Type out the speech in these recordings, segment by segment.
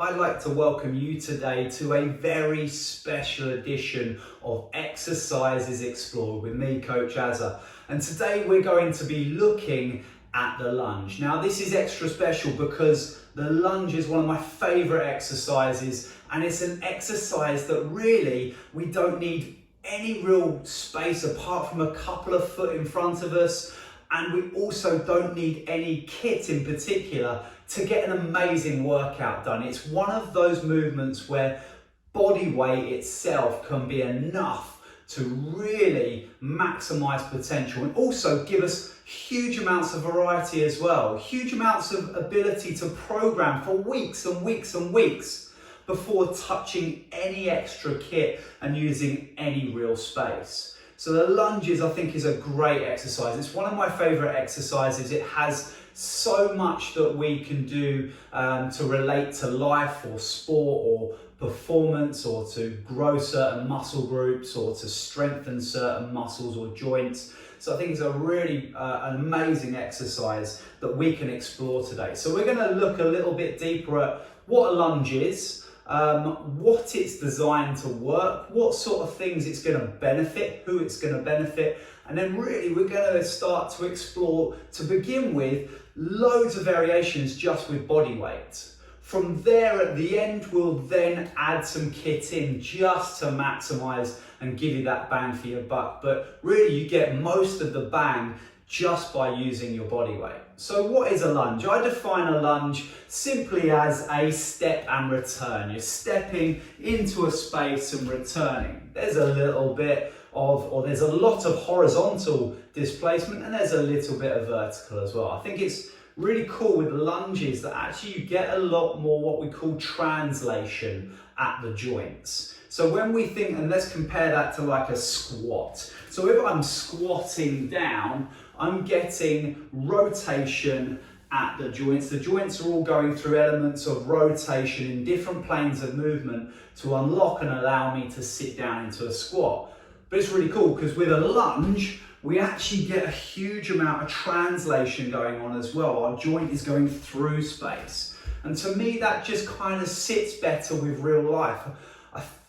I'd like to welcome you today to a very special edition of Exercises Explored with me, Coach Azza. And today we're going to be looking at the lunge. Now this is extra special because the lunge is one of my favorite exercises, and it's an exercise that really we don't need any real space apart from a couple of foot in front of us. And we also don't need any kit in particular to get an amazing workout done. It's one of those movements where body weight itself can be enough to really maximize potential and also give us huge amounts of variety as well. Huge amounts of ability to program for weeks and weeks and weeks before touching any extra kit and using any real space. So the lunges, I think, is a great exercise. It's one of my favorite exercises. It has so much that we can do to relate to life or sport or performance, or to grow certain muscle groups or to strengthen certain muscles or joints. So I think it's a really an amazing exercise that we can explore today. So we're going to look a little bit deeper at what a lunge is, what it's designed to work, what sort of things it's going to benefit, who it's going to benefit, and then really we're going to start to explore, to begin with, loads of variations just with body weight. From there at the end we'll then add some kit in just to maximize and give you that bang for your buck, but really you get most of the bang just by using your body weight. So what is a lunge? I define a lunge simply as a step and return. You're stepping into a space and returning. There's a little bit of, or there's a lot of horizontal displacement, and there's a little bit of vertical as well. I think it's really cool with lunges that actually you get a lot more what we call translation at the joints. So when we think, and let's compare that to like a squat. So if I'm squatting down, I'm getting rotation at the joints. The joints are all going through elements of rotation in different planes of movement to unlock and allow me to sit down into a squat. But it's really cool because with a lunge, we actually get a huge amount of translation going on as well. Our joint is going through space. And to me, that just kind of sits better with real life.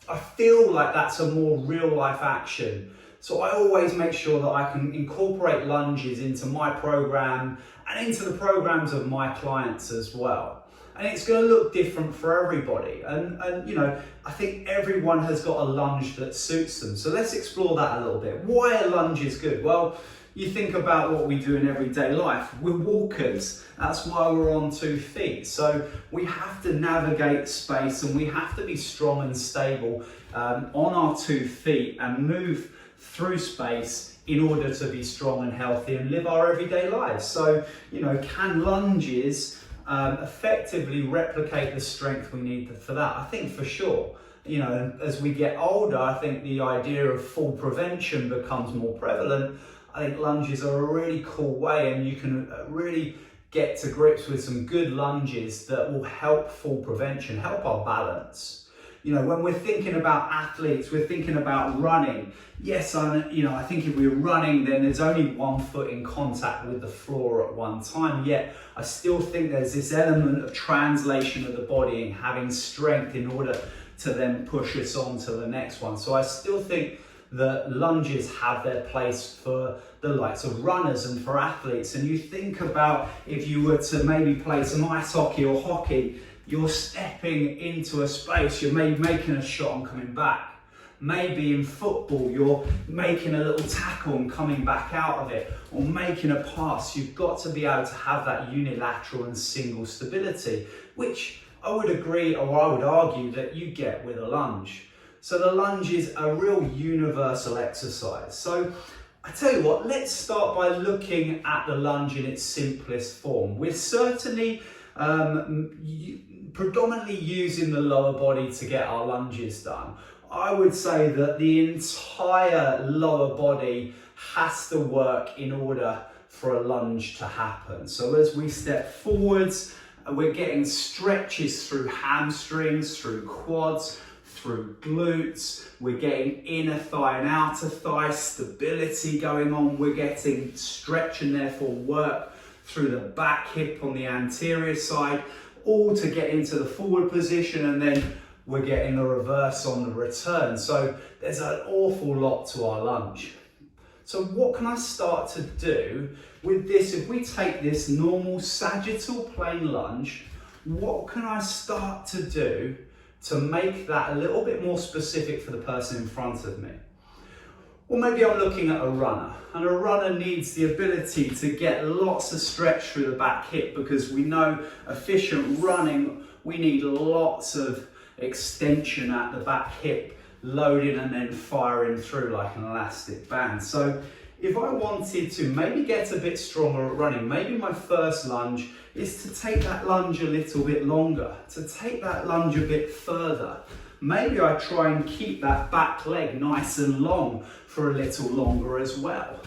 I feel like that's a more real life action. So I always make sure that I can incorporate lunges into my program and into the programs of my clients as well. And it's going to look different for everybody. And you know, I think everyone has got a lunge that suits them. So let's explore that a little bit. Why a lunge is good? Well, you think about what we do in everyday life. We're walkers. That's why we're on 2 feet. So we have to navigate space and we have to be strong and stable on our 2 feet and move through space in order to be strong and healthy and live our everyday lives. So, you know, can lunges effectively replicate the strength we need for that? I think for sure. You know, as we get older, I think the idea of fall prevention becomes more prevalent. I think lunges are a really cool way, and you can really get to grips with some good lunges that will help fall prevention, help our balance. You know, when we're thinking about athletes, we're thinking about running. Yes, I think if we're running, then there's only 1 foot in contact with the floor at one time. Yet, I still think there's this element of translation of the body and having strength in order to then push us on to the next one. So I still think that lunges have their place for the likes of runners and for athletes. And you think about if you were to maybe play some ice hockey or hockey, you're stepping into a space, you're maybe making a shot and coming back. Maybe in football, you're making a little tackle and coming back out of it, or making a pass. You've got to be able to have that unilateral and single stability, which I would agree, or I would argue, that you get with a lunge. So the lunge is a real universal exercise. So I tell you what, let's start by looking at the lunge in its simplest form. We're certainly predominantly using the lower body to get our lunges done. I would say that the entire lower body has to work in order for a lunge to happen. So as we step forwards, we're getting stretches through hamstrings, through quads, through glutes. We're getting inner thigh and outer thigh stability going on. We're getting stretch and therefore work through the back hip on the anterior side. all to get into the forward position, and then we're getting a reverse on the return. So there's an awful lot to our lunge. So what can I start to do with this? If we take this normal sagittal plane lunge, what can I start to do to make that a little bit more specific for the person in front of me? Or maybe I'm looking at a runner, and a runner needs the ability to get lots of stretch through the back hip, because we know efficient running, we need lots of extension at the back hip, loading and then firing through like an elastic band. So if I wanted to maybe get a bit stronger at running, maybe my first lunge is to take that lunge a little bit longer, to take that lunge a bit further. Maybe I try and keep that back leg nice and long for a little longer as well.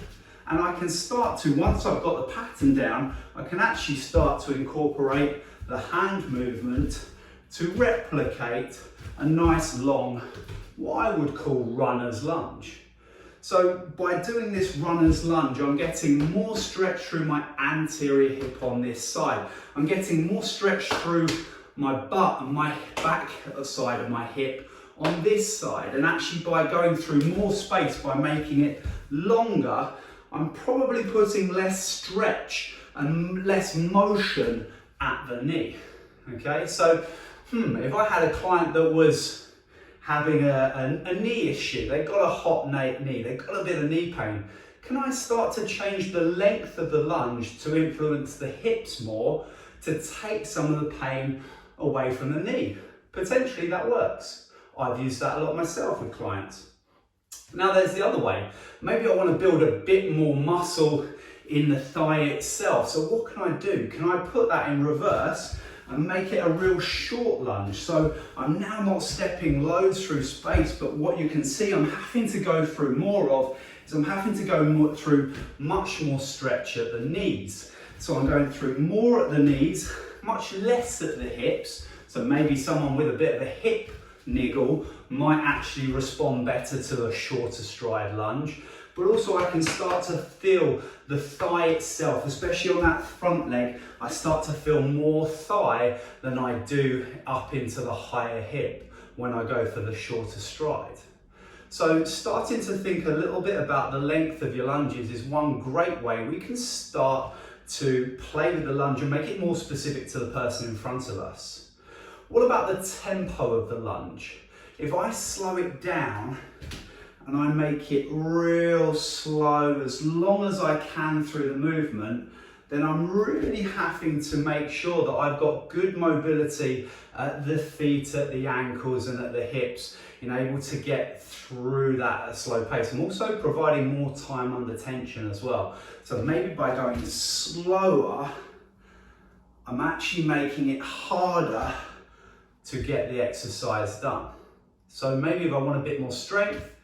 And I can start to, once I've got the pattern down, I can actually start to incorporate the hand movement to replicate a nice long, what I would call runner's lunge. So by doing this runner's lunge, I'm getting more stretch through my anterior hip on this side. I'm getting more stretch through my butt and my back side of my hip on this side. And actually by going through more space, by making it longer, I'm probably putting less stretch and less motion at the knee. Okay, so if I had a client that was having a knee issue, they've got a hot knee, they've got a bit of knee pain, can I start to change the length of the lunge to influence the hips more, to take some of the pain away from the knee? Potentially that works. I've used that a lot myself with clients. Now there's the other way. Maybe I want to build a bit more muscle in the thigh itself. So what can I do? Can I put that in reverse and make it a real short lunge? So I'm now not stepping loads through space, but what you can see I'm having to go through more of is I'm having to go through much more stretch at the knees. So I'm going through more at the knees, much less at the hips. So maybe someone with a bit of a hip niggle might actually respond better to a shorter stride lunge. But also I can start to feel the thigh itself, especially on that front leg. I start to feel more thigh than I do up into the higher hip when I go for the shorter stride. So starting to think a little bit about the length of your lunges is one great way we can start to play with the lunge and make it more specific to the person in front of us. What about the tempo of the lunge? If I slow it down and I make it real slow, as long as I can through the movement, then I'm really having to make sure that I've got good mobility at the feet, at the ankles and at the hips, able to get through that at a slow pace. I'm also providing more time under tension as well. So maybe by going slower, I'm actually making it harder to get the exercise done. So maybe if I want a bit more strength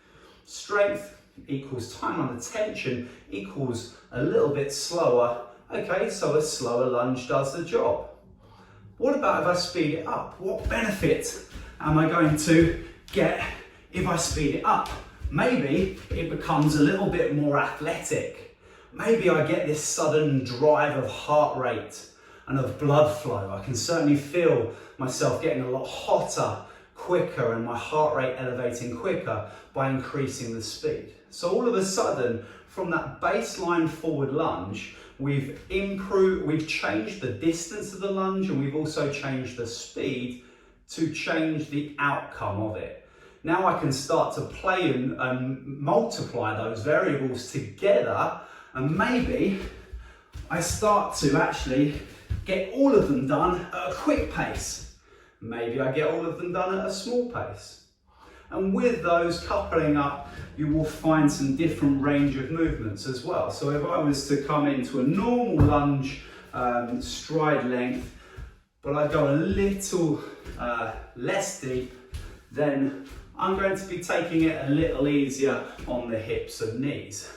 equals time under tension equals a little bit slower. Okay, so a slower lunge does the job. What about if I speed it up? What benefit am I going to get if I speed it up? Maybe it becomes a little bit more athletic. Maybe I get this sudden drive of heart rate and of blood flow. I can certainly feel myself getting a lot hotter, quicker, and my heart rate elevating quicker by increasing the speed. So all of a sudden, from that baseline forward lunge, we've changed the distance of the lunge, and we've also changed the speed to change the outcome of it. Now I can start to play and multiply those variables together, and maybe I start to actually get all of them done at a quick pace. Maybe I get all of them done at a small pace. And with those coupling up, you will find some different range of movements as well. So if I was to come into a normal lunge stride length, but I go a little less deep, then I'm going to be taking it a little easier on the hips and knees.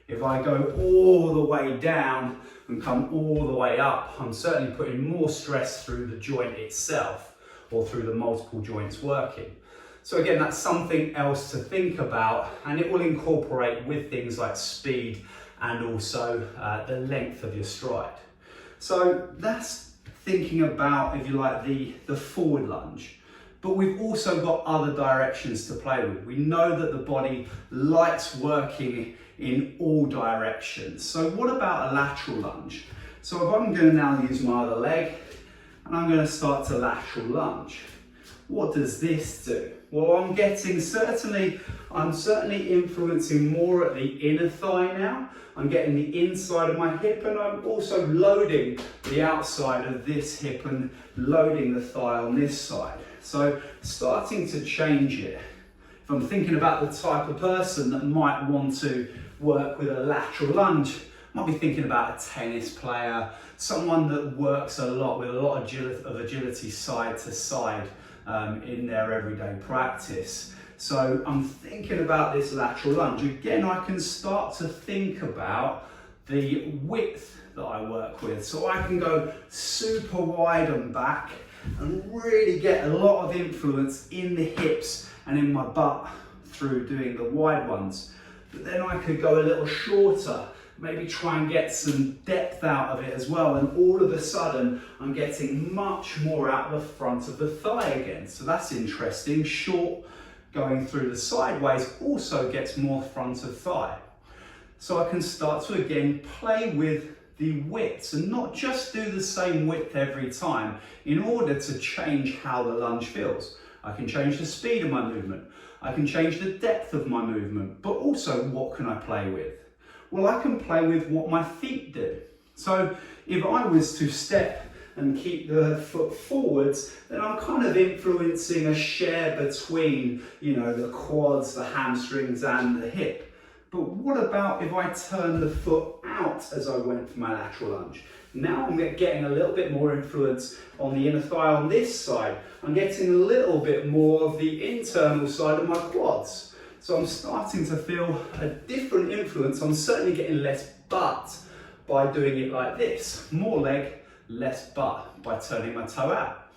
If I go all the way down and come all the way up, I'm certainly putting more stress through the joint itself or through the multiple joints working. So again, that's something else to think about, and it will incorporate with things like speed and also the length of your stride. So that's thinking about, if you like, the forward lunge. But we've also got other directions to play with. We know that the body likes working in all directions. So what about a lateral lunge? So if I'm going to now use my other leg and I'm going to start to lateral lunge, what does this do? Well, I'm certainly influencing more at the inner thigh now. I'm getting the inside of my hip, and I'm also loading the outside of this hip and loading the thigh on this side. So starting to change it. If I'm thinking about the type of person that might want to work with a lateral lunge, I might be thinking about a tennis player, someone that works a lot with a lot of agility side to side in their everyday practice. So I'm thinking about this lateral lunge. Again, I can start to think about the width that I work with. So I can go super wide and back and really get a lot of influence in the hips and in my butt through doing the wide ones. But then I could go a little shorter, maybe try and get some depth out of it as well, and all of a sudden I'm getting much more out the front of the thigh again. So that's interesting. Short going through the sideways also gets more front of thigh. So I can start to again play with the widths and not just do the same width every time in order to change how the lunge feels. I can change the speed of my movement, I can change the depth of my movement, but also what can I play with? Well, I can play with what my feet do. So if I was to step and keep the foot forwards, then I'm kind of influencing a share between, the quads, the hamstrings and the hip. But what about if I turn the foot out as I went for my lateral lunge? Now I'm getting a little bit more influence on the inner thigh on this side. I'm getting a little bit more of the internal side of my quads. So I'm starting to feel a different influence. I'm certainly getting less butt by doing it like this. More leg, less butt by turning my toe out.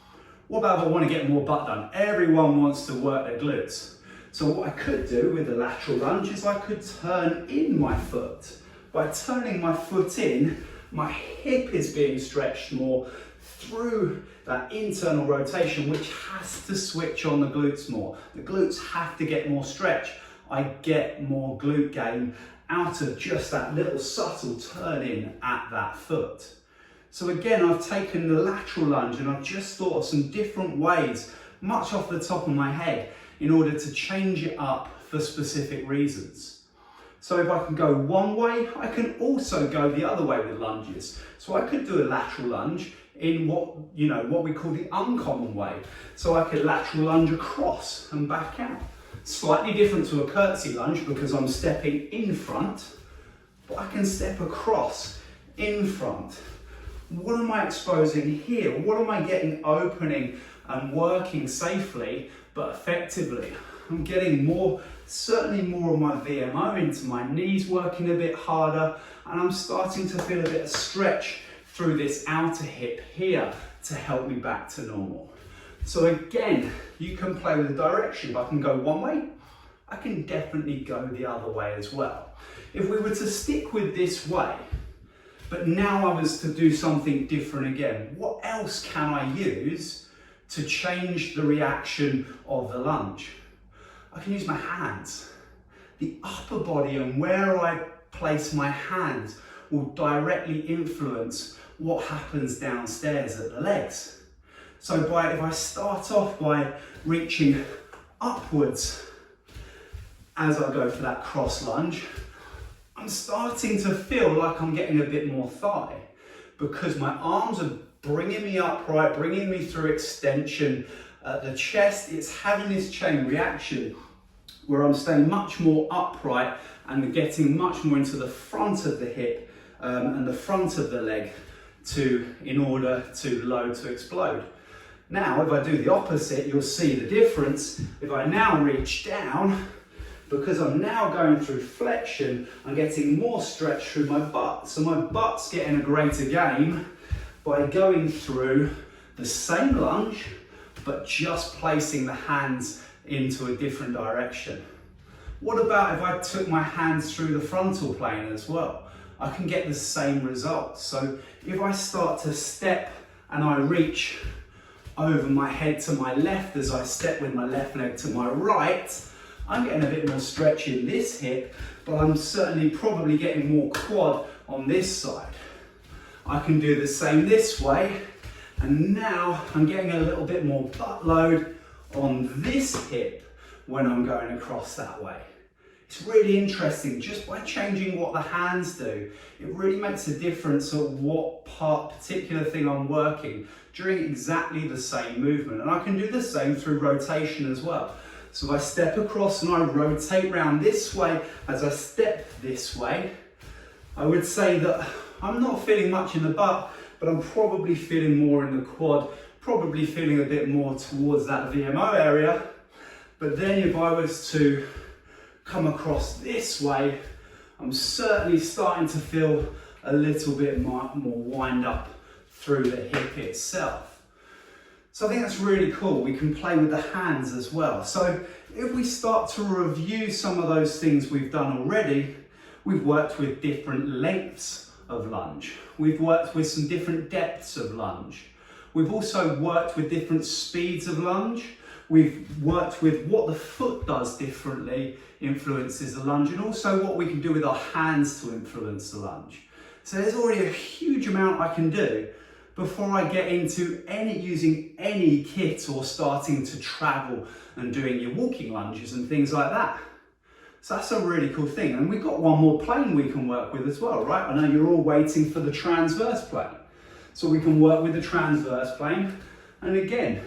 What about if I want to get more butt done? Everyone wants to work their glutes. So what I could do with the lateral lunge is I could turn in my foot. By turning my foot in, my hip is being stretched more through that internal rotation, which has to switch on the glutes more. The glutes have to get more stretch. I get more glute gain out of just that little subtle turn in at that foot. So again, I've taken the lateral lunge and I've just thought of some different ways, much off the top of my head, in order to change it up for specific reasons. So if I can go one way, I can also go the other way with lunges. So I could do a lateral lunge in what we call the uncommon way. So I could lateral lunge across and back out. Slightly different to a curtsy lunge because I'm stepping in front, but I can step across in front. What am I exposing here? What am I getting opening and working safely but effectively? I'm getting certainly more of my VMO into my knees, working a bit harder, and I'm starting to feel a bit of stretch through this outer hip here to help me back to normal. So again, you can play with the direction. If I can go one way, I can definitely go the other way as well. If we were to stick with this way, but now I was to do something different again, what else can I use to change the reaction of the lunge? I can use my hands. The upper body and where I place my hands will directly influence what happens downstairs at the legs. So if I start off by reaching upwards as I go for that cross lunge, I'm starting to feel like I'm getting a bit more thigh because my arms are bringing me upright, bringing me through extension at the chest. It's having this chain reaction where I'm staying much more upright and getting much more into the front of the hip and the front of the leg in order to load to explode. Now, if I do the opposite, you'll see the difference. If I now reach down, because I'm now going through flexion, I'm getting more stretch through my butt. So my butt's getting a greater gain by going through the same lunge, but just placing the hands into a different direction. What about if I took my hands through the frontal plane as well? I can get the same results. So if I start to step and I reach over my head to my left as I step with my left leg to my right, I'm getting a bit more stretch in this hip, but I'm certainly probably getting more quad on this side. I can do the same this way, and now I'm getting a little bit more butt load on this hip when I'm going across that way. It's really interesting, just by changing what the hands do, it really makes a difference of what particular thing I'm working during exactly the same movement. And I can do the same through rotation as well. So if I step across and I rotate round this way as I step this way, I would say that I'm not feeling much in the butt, but I'm probably feeling more in the quad, probably feeling a bit more towards that VMO area. But then if I was to come across this way, I'm certainly starting to feel a little bit more wind up through the hip itself. So I think that's really cool. We can play with the hands as well. So if we start to review some of those things we've done already, we've worked with different lengths of lunge. We've worked with some different depths of lunge. We've also worked with different speeds of lunge. We've worked with what the foot does differently influences the lunge, and also what we can do with our hands to influence the lunge. So there's already a huge amount I can do before I get into using any kit or starting to travel and doing your walking lunges and things like that. So that's a really cool thing. And we've got one more plane we can work with as well, right? I know you're all waiting for the transverse plane. So we can work with the transverse plane. And again,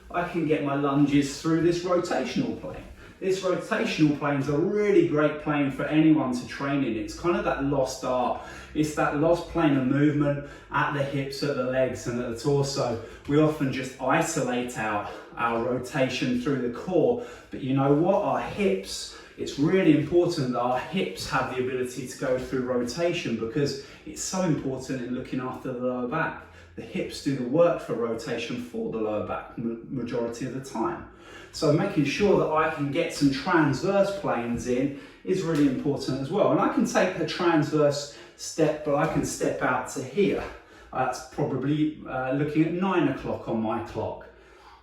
I can get my lunges through this rotational plane. This rotational plane is a really great plane for anyone to train in. It's kind of that lost art. It's that lost plane of movement at the hips, at the legs and at the torso. We often just isolate out our rotation through the core. But you know what? Our hips, it's really important that our hips have the ability to go through rotation, because it's so important in looking after the lower back. The hips do the work for rotation for the lower back majority of the time. So making sure that I can get some transverse planes in is really important as well. And I can take a transverse step, but I can step out to here. That's probably looking at 9 o'clock on my clock.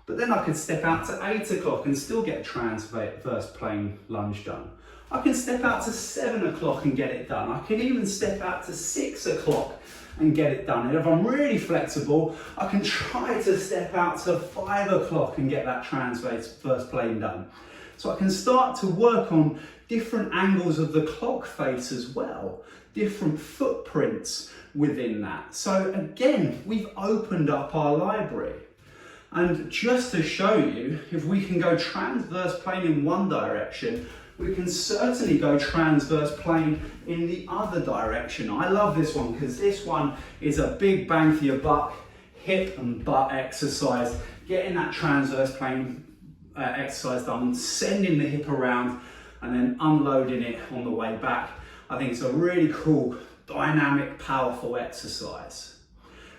But then I could step out to 8 o'clock and still get a transverse plane lunge done. I can step out to 7 o'clock and get it done. I can even step out to 6 o'clock and get it done. And if I'm really flexible, I can try to step out to 5 o'clock and get that transverse plane done. So I can start to work on different angles of the clock face as well, different footprints within that. So again, we've opened up our library. And just to show you, if we can go transverse plane in one direction, we can certainly go transverse plane in the other direction. I love this one because this one is a big bang for your buck, hip and butt exercise, getting that transverse plane exercise done, sending the hip around and then unloading it on the way back. I think it's a really cool, dynamic, powerful exercise.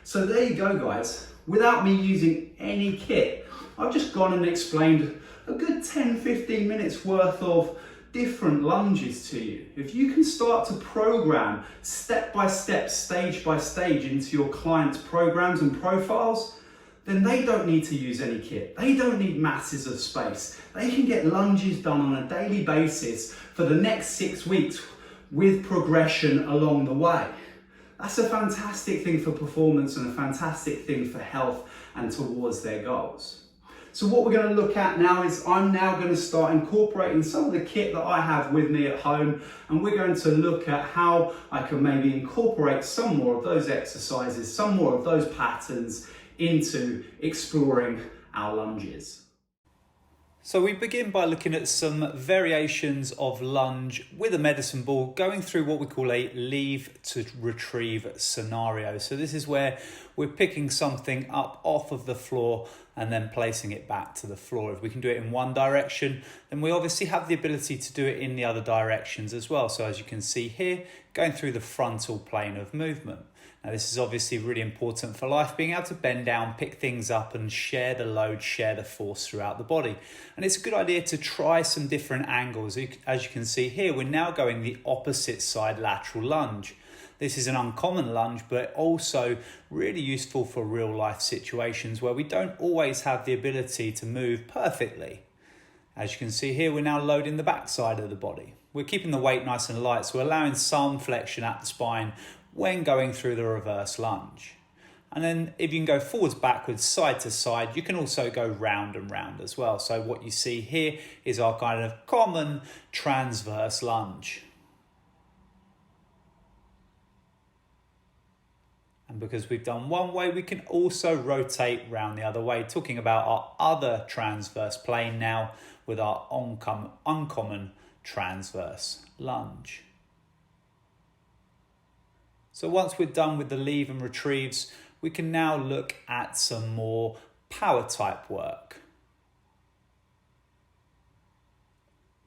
So there you go, guys. Without me using any kit, I've just gone and explained a good 10-15 minutes worth of different lunges to you. If you can start to program step by step, stage by stage into your clients' programs and profiles, then they don't need to use any kit. They don't need masses of space. They can get lunges done on a daily basis for the next 6 weeks with progression along the way. That's a fantastic thing for performance and a fantastic thing for health and towards their goals. So what we're going to look at now is I'm now going to start incorporating some of the kit that I have with me at home, and we're going to look at how I can maybe incorporate some more of those exercises, some more of those patterns into exploring our lunges. So we begin by looking at some variations of lunge with a medicine ball, going through what we call a leave to retrieve scenario. So this is where we're picking something up off of the floor and then placing it back to the floor. If we can do it in one direction, then we obviously have the ability to do it in the other directions as well. So as you can see here, going through the frontal plane of movement. Now this is obviously really important for life, being able to bend down, pick things up and share the load, share the force throughout the body. And it's a good idea to try some different angles. As you can see here, we're now going the opposite side lateral lunge. This is an uncommon lunge, but also really useful for real life situations where we don't always have the ability to move perfectly. As you can see here, we're now loading the back side of the body. We're keeping the weight nice and light, so we're allowing some flexion at the spine when going through the reverse lunge. And then if you can go forwards, backwards, side to side, you can also go round and round as well. So what you see here is our kind of common transverse lunge. And because we've done one way, we can also rotate round the other way, talking about our other transverse plane now with our uncommon transverse lunge. So once we're done with the leave and retrieves, we can now look at some more power type work.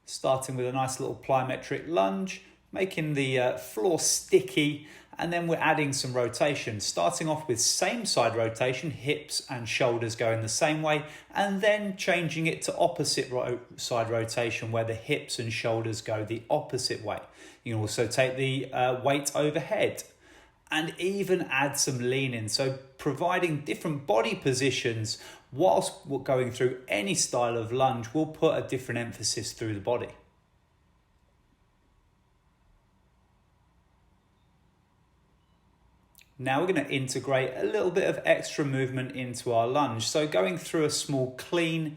Starting with a nice little plyometric lunge, making the floor sticky, and then we're adding some rotation, starting off with same side rotation, hips and shoulders going the same way, and then changing it to opposite side rotation where the hips and shoulders go the opposite way. You can also take the weight overhead and even add some lean in, so providing different body positions whilst we're going through any style of lunge will put a different emphasis through the body. Now we're going to integrate a little bit of extra movement into our lunge. So going through a small clean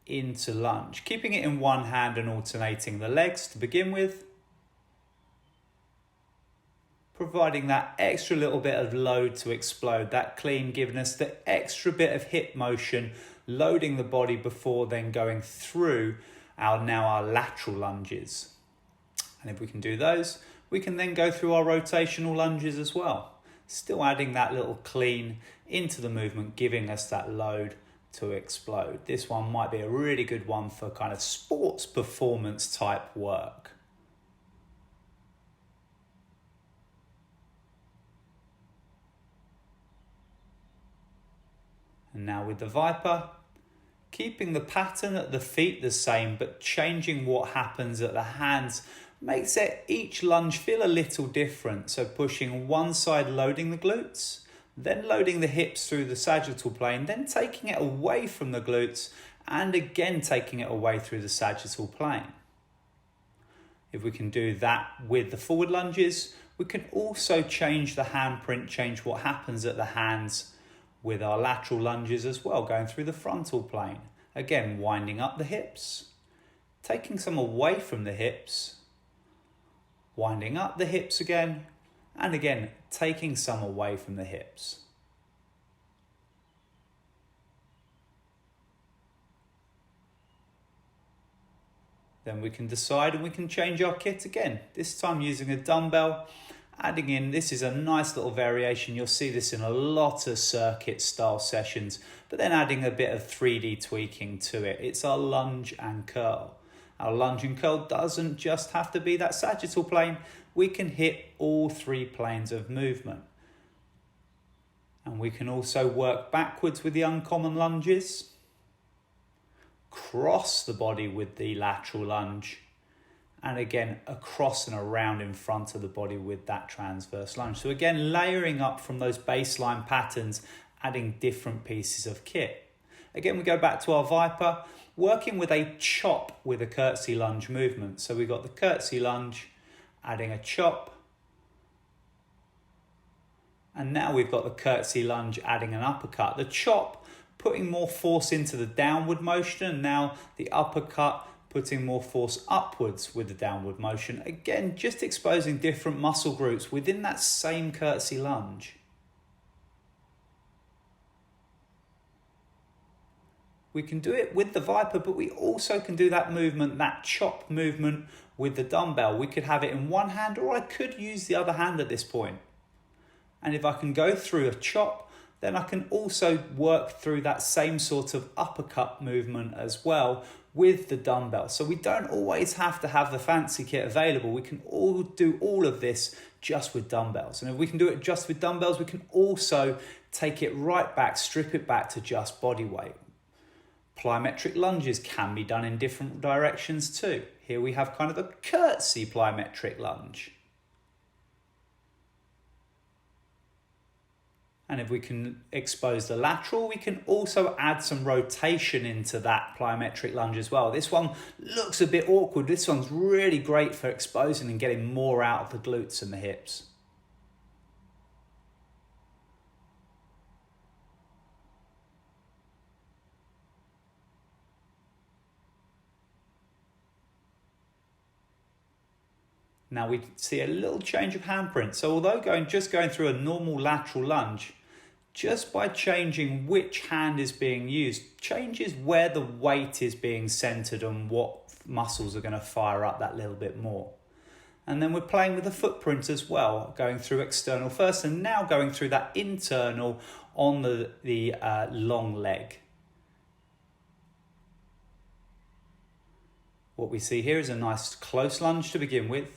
into lunge, keeping it in one hand and alternating the legs to begin with. Providing that extra little bit of load to explode, that clean giving us the extra bit of hip motion, loading the body before then going through our lateral lunges. And if we can do those, we can then go through our rotational lunges as well. Still adding that little clean into the movement, giving us that load to explode. This one might be a really good one for kind of sports performance type work. And now with the Viper, keeping the pattern at the feet the same, but changing what happens at the hands makes each lunge feel a little different. So pushing one side, loading the glutes, then loading the hips through the sagittal plane, then taking it away from the glutes, and again taking it away through the sagittal plane. If we can do that with the forward lunges, we can also change the handprint, change what happens at the hands with our lateral lunges as well, going through the frontal plane. Again, winding up the hips, taking some away from the hips, winding up the hips again, and again, taking some away from the hips. Then we can decide and we can change our kit again, this time using a dumbbell, adding in, this is a nice little variation, you'll see this in a lot of circuit style sessions, but then adding a bit of 3D tweaking to it. It's our lunge and curl. Our lunge and curl doesn't just have to be that sagittal plane, we can hit all three planes of movement. And we can also work backwards with the uncommon lunges, cross the body with the lateral lunge, and again across and around in front of the body with that transverse lunge. So again, layering up from those baseline patterns, adding different pieces of kit. Again, we go back to our Viper, working with a chop with a curtsy lunge movement. So we've got the curtsy lunge, adding a chop, and now we've got the curtsy lunge adding an uppercut. The chop putting more force into the downward motion, and now the uppercut putting more force upwards with the downward motion. Again, just exposing different muscle groups within that same curtsy lunge. We can do it with the Viper, but we also can do that movement, that chop movement with the dumbbell. We could have it in one hand, or I could use the other hand at this point. And if I can go through a chop, then I can also work through that same sort of uppercut movement as well with the dumbbell. So we don't always have to have the fancy kit available. We can all do all of this just with dumbbells. And if we can do it just with dumbbells, we can also take it right back, strip it back to just body weight. Plyometric lunges can be done in different directions too. Here we have kind of a curtsy plyometric lunge. And if we can expose the lateral, we can also add some rotation into that plyometric lunge as well. This one looks a bit awkward. This one's really great for exposing and getting more out of the glutes and the hips. Now we see a little change of handprint. So although just going through a normal lateral lunge, just by changing which hand is being used, changes where the weight is being centered and what muscles are going to fire up that little bit more. And then we're playing with the footprint as well, going through external first and now going through that internal on the long leg. What we see here is a nice close lunge to begin with,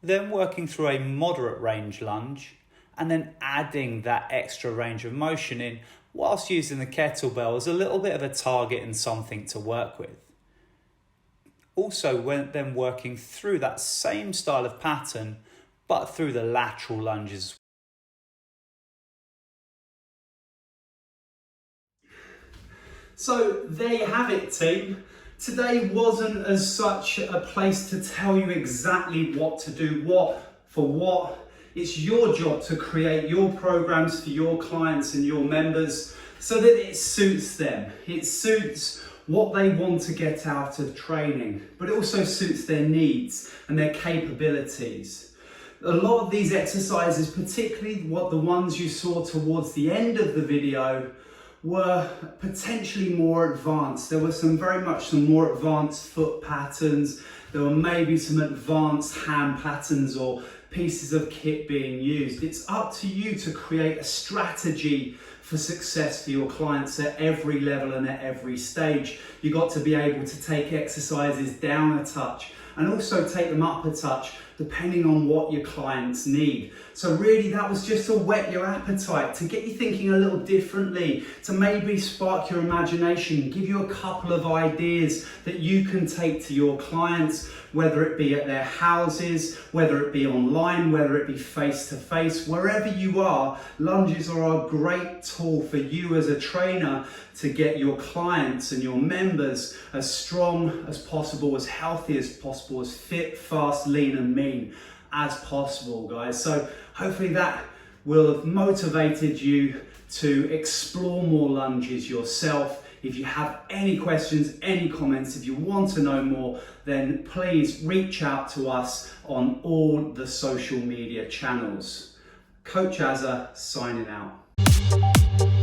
then working through a moderate range lunge, and then adding that extra range of motion in whilst using the kettlebell as a little bit of a target and something to work with. Also, then working through that same style of pattern, but through the lateral lunges. So there you have it, team. Today wasn't as such a place to tell you exactly what to do, what for what. It's your job to create your programs for your clients and your members so that it suits them. It suits what they want to get out of training, but it also suits their needs and their capabilities. A lot of these exercises, particularly the ones you saw towards the end of the video, were potentially more advanced. There were very much more advanced foot patterns. There were maybe some advanced hand patterns or pieces of kit being used. It's up to you to create a strategy for success for your clients at every level and at every stage. You've got to be able to take exercises down a touch and also take them up a touch depending on what your clients need. So really that was just to whet your appetite, to get you thinking a little differently, to maybe spark your imagination, give you a couple of ideas that you can take to your clients, whether it be at their houses, whether it be online, whether it be face-to-face, wherever you are. Lunges are a great tool for you as a trainer to get your clients and your members as strong as possible, as healthy as possible, as fit, fast, lean and mean as possible, guys. So hopefully that will have motivated you to explore more lunges yourself. If you have any questions, any comments, if you want to know more, then please reach out to us on all the social media channels. Coach Azza signing out.